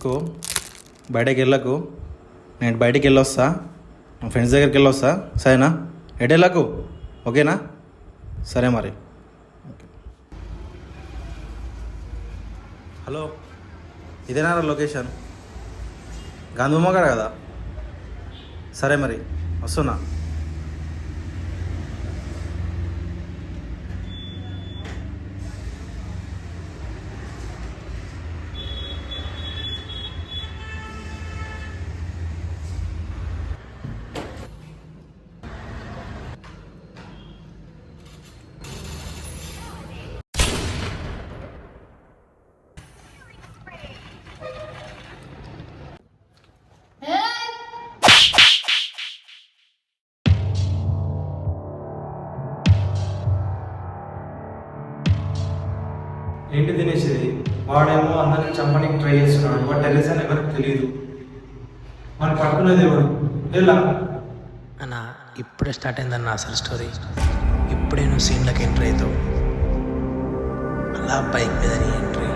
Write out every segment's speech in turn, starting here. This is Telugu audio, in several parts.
తీసుకో, బయటకి వెళ్ళకు. నేను బయటికి వెళ్ళొస్తా, మా ఫ్రెండ్స్ దగ్గరికి వెళ్ళొస్తా, సరేనా? ఎటు వెళ్ళకు, ఓకేనా? సరే మరి. హలో, ఇదేనా లొకేషన్? గాంధీమగాడు కదా? సరే మరి, వస్తున్నా. ఏంటి దినేష్ ఇది? వాడేమో అందరిని చంపడానికి ట్రై చేస్తున్నాడు. వాడు టెర్రరిస్ట్ అని ఎవరికి తెలియదు. మనం పట్టుకునేది ఎవరు? ఎలా అన్న ఇప్పుడే స్టార్ట్ అయిందన్న అసలు స్టోరీ. ఇప్పుడే నువ్వు సీన్లోకి ఎంట్రీ అవుతావు. అలా బైక్ మీద నీ entry.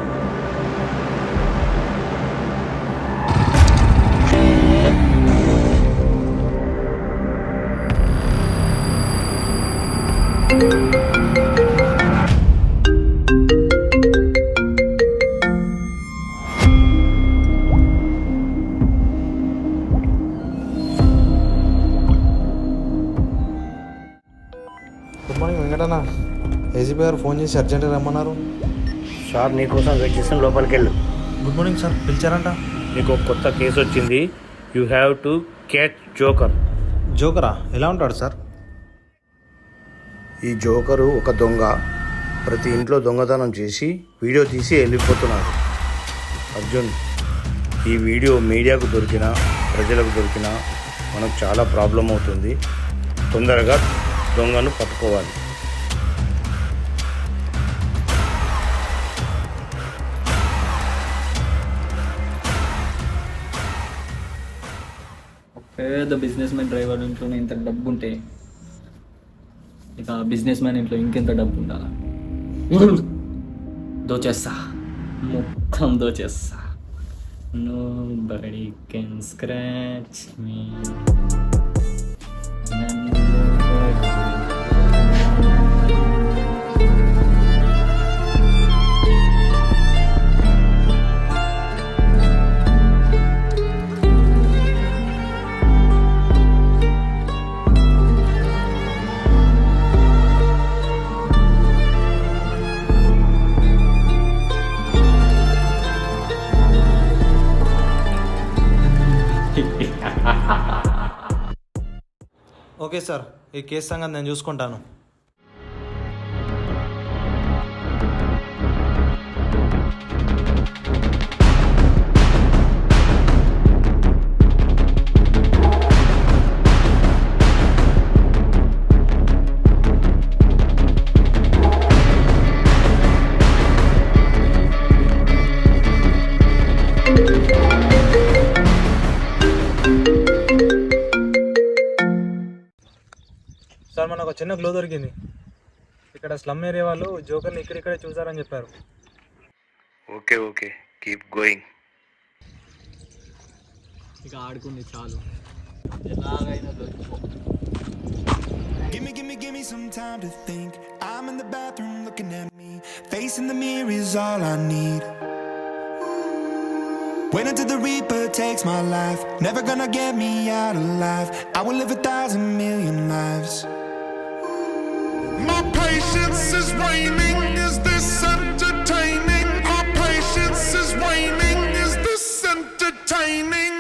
Good morning Venkatanna. ACP గారు ఫోన్ చేసి అర్జెంట్గా రమ్మన్నారు. సార్ నీకోసం వెయిట్ చేసిన లోపలికి వెళ్ళు. గుడ్ మార్నింగ్ సార్, పిలిచారంట? నీకు ఒక కొత్త కేసు వచ్చింది. You have to catch joker. జోకరా? ఎలా ఉంటాడు సార్? ఈ జోకరు ఒక దొంగ. ప్రతి ఇంట్లో దొంగతనం చేసి వీడియో తీసి వెళ్ళిపోతున్నాడు. అర్జున్, ఈ వీడియో మీడియాకు దొరికినా ప్రజలకు దొరికినా మనకు చాలా ప్రాబ్లం అవుతుంది. తొందరగా దొంగను పట్టుకోవాలి. పేద బిజినెస్ మ్యాన్ డ్రైవర్ ఇంట్లోనే ఇంత డబ్బు ఉంటే ఇక బిజినెస్ మ్యాన్ ఇంట్లో ఇంకెంత డబ్బు ఉండాలా? దోచేస్తా, మొత్తం దోచేస్తా. Nobody can scratch me. Okay sir, ఈ కేసు సంగతి నేను చూసుకుంటాను. సార్, మనకు ఒక చిన్న గ్లో దొరికింది. ఇక్కడ స్లమ్ ఏరియా వాళ్ళు జోకర్ని ఇక్కడిక్కడే చూసారని చెప్పారు. Okay okay, keep going. ఇక ఆడుకుంది చాలు, ఎలాగైనా దొరికిపో. Give me some time to think. I'm in the bathroom looking at me. Facing the mirror is all I need. Wait until the Reaper takes my life. Never gonna get me out alive. I will live 1,000,000,000 lives. My patience is waning. Is this entertaining? Our patience is waning. Is this entertaining?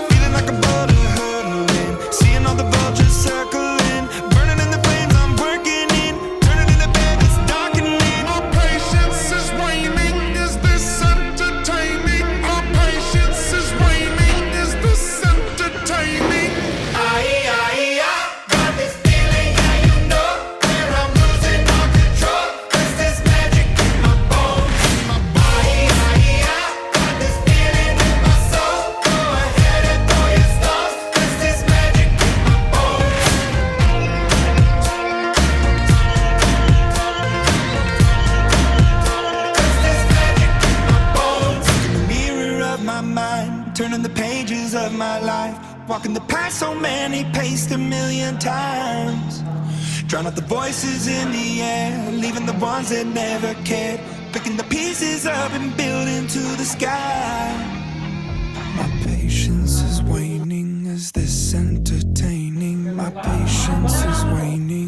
Feeling like a bullet hurtling, seeing all the vultures circling, burning Walking the path so many paced a million times. Drown out the voices in the air, leaving the ones that never cared. Picking the pieces up and building to the sky. My patience is waning. Is this entertaining? My patience is waning.